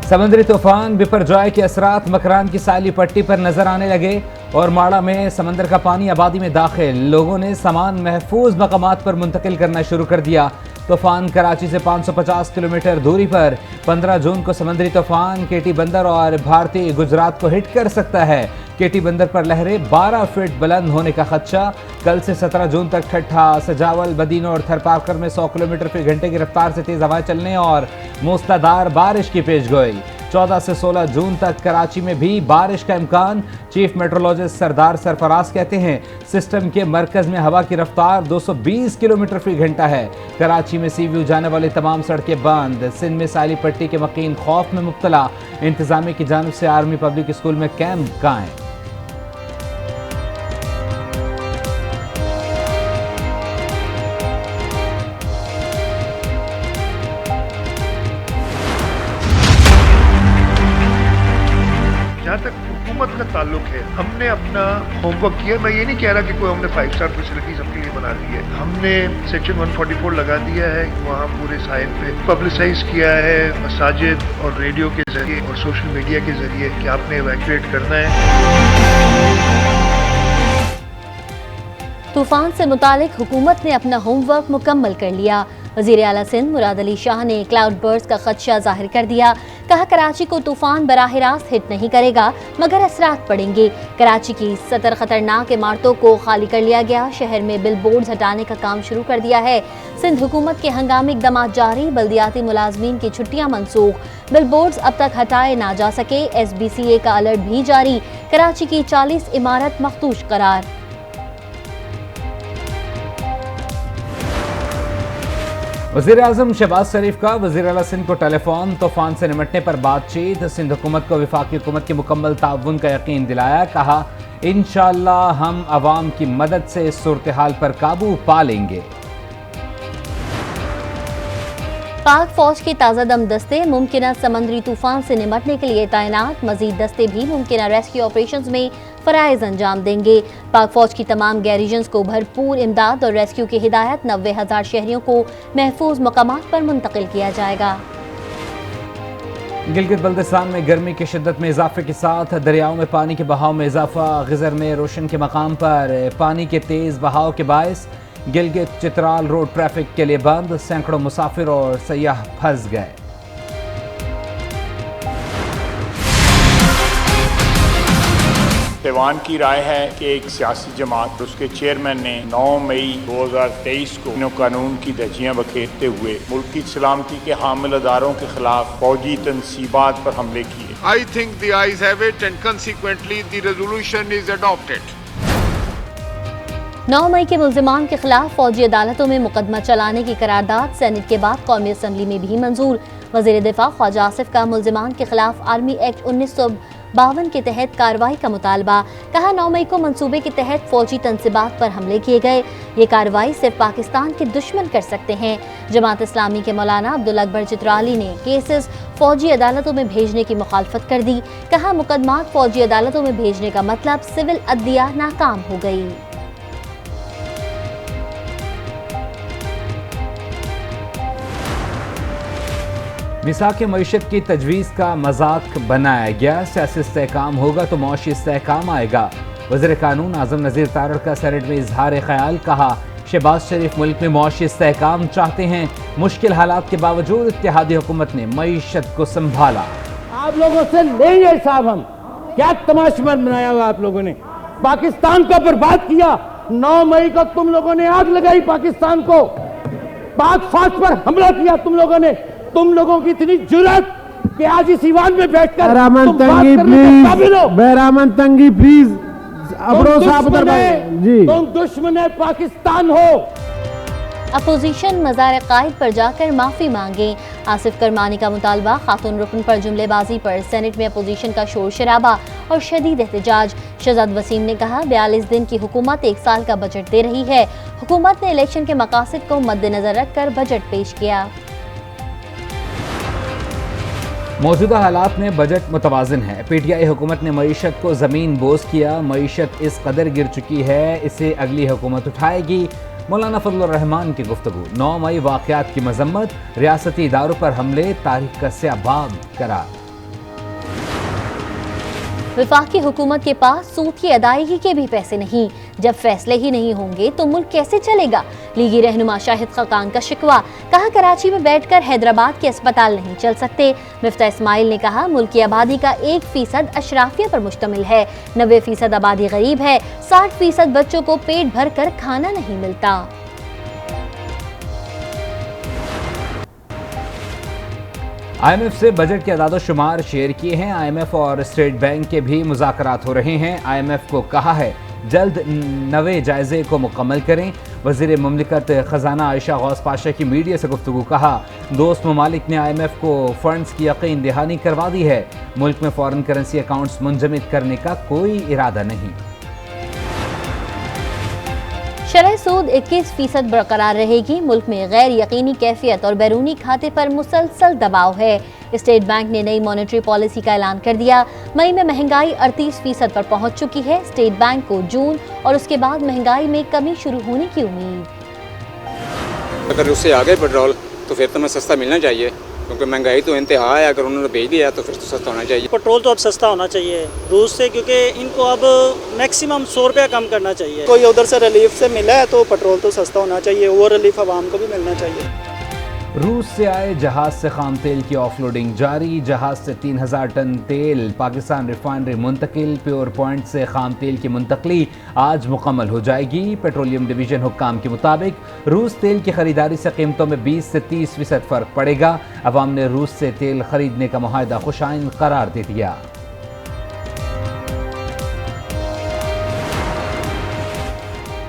समुद्री तूफान बिपरजॉय के असरात मकरान की साली पट्टी पर नजर आने लगे और माड़ा में समंदर का पानी आबादी में दाखिल। लोगों ने सामान महफूज मकामात पर मुंतकिल करना शुरू कर दिया। तूफान कराची से 550 किलोमीटर दूरी पर 15 जून को समुद्री तूफान केटी बंदर और भारतीय गुजरात को हिट कर सकता है। केटी बंदर पर लहरें 12 फीट बुलंद होने का खदशा। कल से 17 जून तक ठट्ठा, सजावल, बदीनो और थरपारकर में 100 किलोमीटर फी घंटे की रफ्तार से तेज हवाएं चलने और मूसलाधार बारिश की पेशगोई। 14 से 16 जून तक कराची में भी बारिश का इम्कान। चीफ मेट्रोलॉजिस्ट सरदार सरफराज कहते हैं सिस्टम के मरकज में हवा की रफ्तार 220 किलोमीटर फी घंटा है। कराची में सी व्यू जाने वाली तमाम सड़कें बंद। सिंध में साली पट्टी के मकीन खौफ में मुब्तला। इंतजामिया की जानिब से आर्मी पब्लिक स्कूल में कैंप कायम। जहाँ तक हुकूमत का ताल्लुक है, हमने अपना होमवर्क किया। मैं ये नहीं कह रहा कि कोई हमने 5 स्टार फैसिलिटीज अपने लिए बना दी है। हमने सेक्शन 144 लगा दिया है, वहाँ पूरे साइड पे पब्लिसाइज किया है मसाजिद और रेडियो के जरिए और सोशल मीडिया के जरिए कि आपने इवैक्यूएट करना है। तूफान से मुतालिक हुकूमत ने अपना होमवर्क मुकम्मल कर लिया। वज़ीर आला सिंध मुराद अली शाह ने क्लाउड बर्स्ट का खदशा जाहिर कर दिया। कहा कराची को तूफान बराह रास्त हिट नहीं करेगा मगर असरात पड़ेंगे। कराची की 70 खतरनाक इमारतों को खाली कर लिया गया। शहर में बिल बोर्ड हटाने का काम शुरू कर दिया है। सिंध हुकूमत के हंगामी इक़दाम जारी। बल्दियाती मुलाजमीन की छुट्टियां मनसूख। बिल बोर्ड्स अब तक हटाए ना जा सके। SBCA का अलर्ट भी जारी। कराची की 40 इमारत मखदूश करार। वज़ीर आज़म शहबाज शरीफ का वज़ीर आला सिंध को टेलीफोन। तूफान से निमटने पर बातचीत। सिंध हुकूमत को वफाकी हुकूमत की मुकम्मल ताउन का यकीन दिलाया। कहा इंशाअल्लाह हम अवाम की मदद से इस सूरत हाल पर काबू पा लेंगे। पाक फौज के ताज़ा दम दस्ते मुमकिन समंदरी तूफान से निमटने के लिए तैनात। मजीद दस्ते भी मुमकिन रेस्क्यू ऑपरेशंस में फ़राइज़ अंजाम देंगे। पाक फौज की तमाम गैरिजन्स को भरपूर इमदाद और रेस्क्यू की हिदायत। 90,000 शहरियों को महफूज मकामात पर मुंतकिल किया जाएगा। गिलगित बल्तिस्तान में गर्मी की शिद्दत में इजाफे के साथ दरियाओं में पानी के बहाव में इजाफा। गिजर में रोशन के मकाम पर पानी के तेज़ बहाव के बायस गिलगित चित्राल रोड ट्रैफिक के लिए बंद। सैकड़ों मुसाफिर और सयाह फंस गए। ऐवान की राय है कि एक सियासी जमात उसके चेयरमैन ने 9 मई 2023 को कानून की धज्जियां बखेरते हुए मुल्की सलामती के हामिल अदारों के खिलाफ फौजी तनसीबात पर हमले किए। I think the ayes have it and consequently the resolution is adopted. 9 मई के मुल्जिमान के खिलाफ फौजी अदालतों में मुकदमा चलाने की करारदाद सेनेट के बाद कौमी असम्बली में भी मंजूर। वज़ीर दिफा ख्वाजा आसिफ का मुल्जिमान के खिलाफ आर्मी एक्ट 1952 के तहत कार्रवाई का मुतालबा। कहा 9 मई को मंसूबे के तहत फौजी तनसीबात पर हमले किए गए। ये कार्रवाई सिर्फ पाकिस्तान के दुश्मन कर सकते हैं। जमात इस्लामी के मौलाना अब्दुल अकबर चित्राली ने केसेस फौजी अदालतों में भेजने की मुखालफत कर दी। कहा मुकदमात फौजी अदालतों में भेजने का मतलब सिविल अदलिया नाकाम हो गई। मिसाक मईशत की तजवीज़ का मजाक बनाया गया। सियासी इस्तेहकाम होगा तो मुआशी इस्तेहकाम आएगा। वज़ीर कानून आज़म नज़ीर तारड़ का सेनेट में इजहार ख्याल। कहा शहबाज शरीफ मुल्क में मुआशी इस्तेहकाम चाहते हैं। मुश्किल हालात के बावजूद इत्तेहादी हुकूमत ने मईशत को संभाला। आप लोगों से लेंगे हिसाब हम। क्या तमाशा बनाया हुआ आप लोगों ने, पाकिस्तान को बर्बाद किया। 9 मई को तुम लोगों ने आग लगाई पाकिस्तान को, पाक फौज पर हमला किया तुम लोगों ने। तुम लोगों की इतनी जुर्रत कि आज इस ईवान में बैठकर तुम बात करने के काबिल हो। बहरामन तंगी प्लीज तुम दुश्मन पाकिस्तान हो। अपोजिशन मज़ार कायद पर जाकर माफ़ी मांगे। आसिफ करमानी का मुतालबा। खातून रुकन पर जुमलेबाजी पर सेनेट में अपोजिशन का शोर शराबा और शदीद एहतजाज। शहजाद वसीम ने कहा 42 दिन की हुकूमत 1 साल का बजट दे रही है। हुकूमत ने इलेक्शन के मकासद को मद्देनजर रखकर बजट पेश किया। मौजूदा हालात में बजट मुतवाज़िन है। PTI हुकूमत ने मईशत को ज़मीन बोझ किया। मईशत इस कदर गिर चुकी है, इसे अगली हुकूमत उठाएगी। मौलाना फजलुर रहमान की गुफ्तगू। 9 मई वाक़यात की मजम्मत। रियासती इदारों पर हमले तारीख का स्याह बाब करार। वफाकी हुकूमत के पास सूद की अदायगी के भी पैसे नहीं। जब फैसले ही नहीं होंगे तो मुल्क कैसे चलेगा? लीगी रहनुमा शाहिद खकान का शिकवा। कहा, कराची में बैठकर हैदराबाद के अस्पताल नहीं चल सकते। मिफ्ता इस्माइल ने कहा, मुल्क की आबादी का 1% अशराफिया पर मुश्तमिल है, 90% आबादी गरीब है, 60% बच्चों को पेट भर कर खाना नहीं मिलता। IMF से बजट के अदाद-ओ-शुमार शेयर किए हैं। IMF और स्टेट बैंक के भी मुज़ाकरात हो रहे हैं। IMF को कहा है जल्द नवे जायजे को मुकम्मल करें। वज़ीर मुमलिकत ख़जाना आयशा गौस पाशा की मीडिया से गुफ्तगू। कहा, दोस्त ममालिक ने IMF को फंड्स की यकीन दहानी करवा दी है। मुल्क में फॉरेन करेंसी अकाउंट्स मुंजमद करने का कोई इरादा नहीं। शरह सूद 21% बरकरार रहेगी। मुल्क में गैर यकीनी कैफियत और बैरूनी खाते पर मुसलसल दबाव है। स्टेट बैंक ने नई मॉनेटरी पॉलिसी का ऐलान कर दिया। मई में महंगाई 38% पर पहुंच चुकी है। स्टेट बैंक को जून और उसके बाद महंगाई में कमी शुरू होने की उम्मीद। अगर उससे आगे पेट्रोल तो फिर तो हमें सस्ता मिलना चाहिए, क्योंकि महंगाई तो इंतहा है। अगर उन्होंने भेज दिया तो फिर तो सस्ता होना चाहिए। पेट्रोल तो अब सस्ता होना चाहिए रूस से, क्योंकि इनको अब मैक्सिमम 100 रुपया कम करना चाहिए। कोई उधर से रिलीफ से मिला है तो पेट्रोल तो सस्ता होना चाहिए, वो रिलीफ आवाम को भी मिलना चाहिए। रूस से आए जहाज से खाम तेल की ऑफलोडिंग जारी। जहाज से 3000 टन तेल पाकिस्तान रिफाइनरी मुंतकिल। प्योर पॉइंट से खाम तेल की मुंतकली आज मुकम्मल हो जाएगी। पेट्रोलियम डिवीजन हुक्काम के मुताबिक रूस तेल की खरीदारी से कीमतों में 20 से 30% फ़र्क पड़ेगा। अवाम ने रूस से तेल खरीदने का मुआहदा खुशाइन करार दे दिया।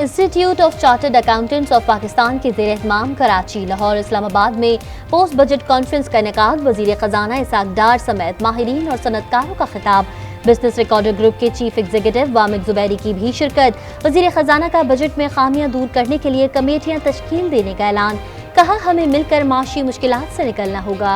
Institute of chartered accountants of Pakistan के ज़ेर एहतमाम कराची, लाहौर, इस्लामाबाद में पोस्ट बजट कॉन्फ्रेंस का इनेकाद। वज़ीर ख़जाना इसाक डार समेत माहिरीन और सनतकारों का खिताब। बिजनेस रिकॉर्डर ग्रुप के चीफ एग्जीक्यूटिव वामिक जुबैरी की भी शिरकत। वज़ीर ख़जाना का बजट में खामियां दूर करने के लिए कमेटियां तश्कील देने का ऐलान। कहा, हमें मिलकर माशी मुश्किलात से निकलना होगा।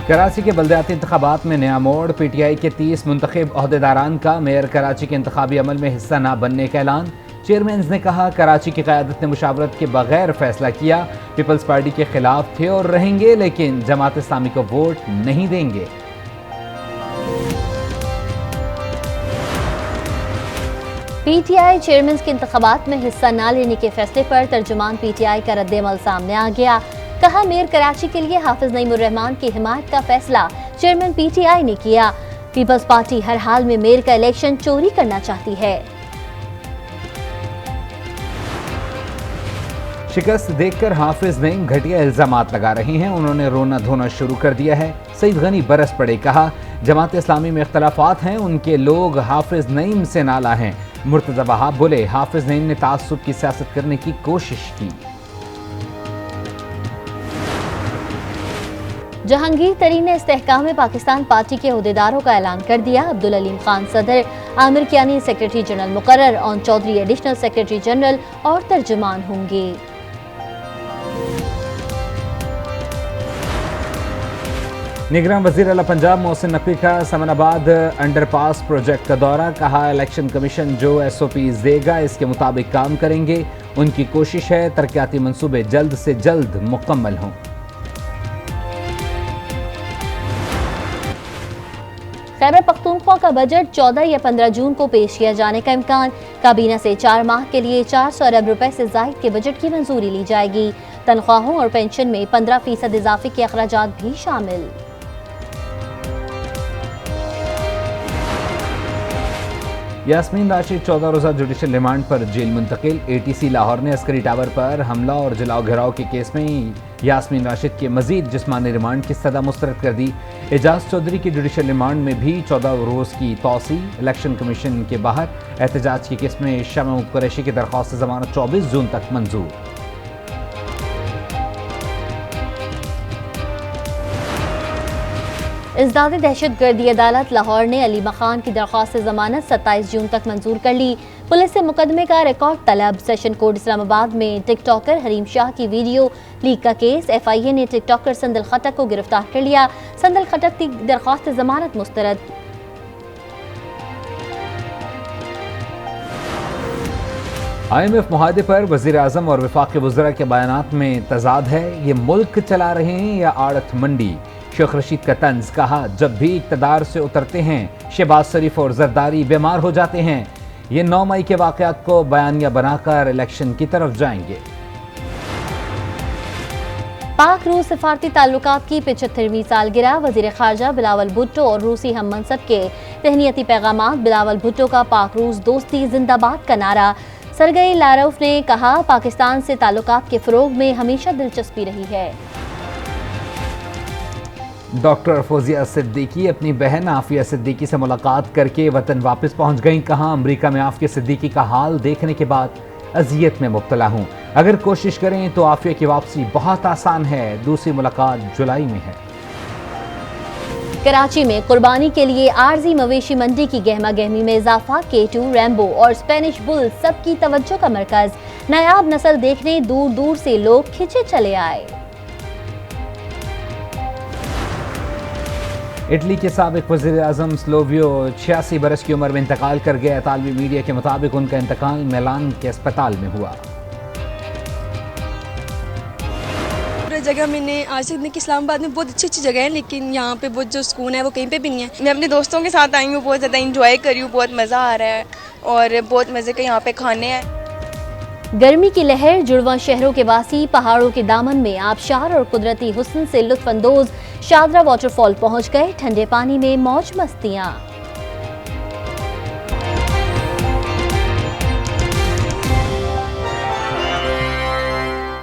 कराची के बल्दियाती इंतखाबात में नया मोड़। PTI के 30 मुंतखब अहदेदारान का मेयर कराची के इंतखाबी अमल में हिस्सा न बनने का ऐलान। चेयरमैन ने कहा, कराची की क़यादत ने मुशावरत के बगैर फैसला किया। पीपल्स पार्टी के खिलाफ थे और रहेंगे, लेकिन जमात इस्लामी को वोट नहीं देंगे। PTI चेयरमैन के इंतखाबात में हिस्सा न लेने के फैसले पर तर्जुमान PTI का रद्द-ए-अमल सामने आ गया। कहा, मेयर कराची के लिए हाफिज नईमुर्रहमान की हिमायत का फैसला चेयरमैन PTI ने किया। पीपल्स पार्टी हर हाल में मेयर का इलेक्शन चोरी करना चाहती है। शिकस्त देखकर हाफिज नईम घटिया इल्जामात लगा रहे हैं। उन्होंने रोना धोना शुरू कर दिया है। सईद गनी बरस पड़े। कहा, जमात इस्लामी में इख्तलाफात हैं, उनके लोग हाफिज नईम से नाला हैं। मुर्तज़ा वहाब बोले, हाफिज नईम ने तासुब की सियासत करने की कोशिश की। जहांगीर तरीन ने इस्तेहकाम पाकिस्तान पार्टी के अहदेदारों का ऐलान कर दिया। अब्दुल अलीम खान सदर, आमिर कियानी सेक्रेटरी जनरल मुकर्रर, Aun Chaudhry additional secretary general और तर्जुमान होंगे। निगरान वज़ीर आला पंजाब मोहसिन नकवी का समनाबाद अंडरपास प्रोजेक्ट का दौरा। कहा, इलेक्शन कमीशन जो SOPs देगा इसके मुताबिक काम करेंगे। उनकी कोशिश है तरक्याती मंसूबे जल्द से जल्द मुकम्मल हों। खैबर पख्तूनख्वा का बजट 14 या 15 जून को पेश किया जाने का इम्कान। काबीना से 4 माह के लिए 400 अरब रुपए से जायद के बजट की मंजूरी ली जाएगी। तनख्वाहों और पेंशन में 15% इजाफे के अखराजात भी शामिल। यास्मीन राशिद 14 रोज़ा जुडिशल रिमांड पर जेल मुंतकिल। ATC लाहौर ने अस्करी टावर पर हमला और जलाओ घेराव के केस में यास्मीन राशिद के मजीद जिस्मानी रिमांड की सदा मुस्तरद कर दी। एजाज चौधरी की जुडिशल रिमांड में भी 14 रोज़ की तौसी। इलेक्शन कमीशन के बाहर एहतजाज की केस में शमा कुरैशी की दरख्वास्त जमानत 24 जून तक मंजूर। इज़दाद दहशतगर्दी अदालत लाहौर ने अलीमा खान की दरख्वास्त जमानत 27 जून तक मंजूर कर ली। पुलिस से मुकदमे का रिकॉर्ड तलब। सेशन कोर्ट इस्लामाबाद में टिकटॉकर हरीम शाह की वीडियो लीक का केस। FIA ने टिकटॉकर संदल खटक को गिरफ्तार कर लिया। संदल खटक की दरख्वास्त जमानत मुस्तरद। IMF मुहादे पर वज़ीर आज़म और वफाकी वज़रा के बयानात में तजाद है। ये मुल्क चला रहे हैं या आड़त मंडी। शेख रशीद का तंज, कहा जब भी इक़्तिदार से उतरते हैं शहबाज शरीफ और जरदारी बीमार हो जाते हैं। ये 9 मई के वाक़यात को बयानिया बनाकर इलेक्शन की तरफ जाएंगे। पाक रूस सफारती ताल्लुकात की 75वीं सालगिरह, वज़ीर ख़ारजा बिलावल भुट्टो और रूसी हम मनसब के तहनीती पैगामात। बिलावल भुट्टो का पाक रूस दोस्ती जिंदाबाद का नारा। सरगई लारोफ ने कहा पाकिस्तान से ताल्लुकात के फ़रोग में हमेशा दिलचस्पी रही है। डॉक्टर फौजिया सिद्दीकी अपनी बहन आफिया सिद्दीकी से मुलाकात करके वतन वापस पहुंच गईं। कहा अमेरिका में आफिया सिद्दीकी का हाल देखने के बाद अजियत में मुब्तला हूं। अगर कोशिश करें तो आफिया की वापसी बहुत आसान है। दूसरी मुलाकात जुलाई में है। कराची में कुर्बानी के लिए आरजी मवेशी मंडी की गहमा गहमी में इजाफा। K2, रैम्बो और स्पेनिश बुल सबकी तवज्जो का मरकज। नायाब नस्ल देखने दूर दूर से लोग खिंचे चले आए। इटली के साबिक वज़ीर आज़म स्लोवियो 86 बरस की उम्र में इंतकाल कर गया। तालिबी मीडिया के मुताबिक उनका इंतकाल मिलान के अस्पताल में हुआ। जगह मैंने आज तक कि इस्लामाबाद में बहुत अच्छी अच्छी जगह है, लेकिन यहाँ पे बहुत जो सुकून है वो कहीं पे भी नहीं है। मैं अपने दोस्तों के साथ आई हूँ, बहुत ज़्यादा इंजॉय कर रही हूँ, बहुत मज़ा आ रहा है और बहुत मज़े के यहाँ पे खाने हैं। गर्मी की लहर, जुड़वा शहरों के वासी पहाड़ों के दामन में आबशार और कुदरती हुस्न से लुत्फ अंदोज। शादरा वाटरफॉल पहुँच गए, ठंडे पानी में मौज मस्तियाँ।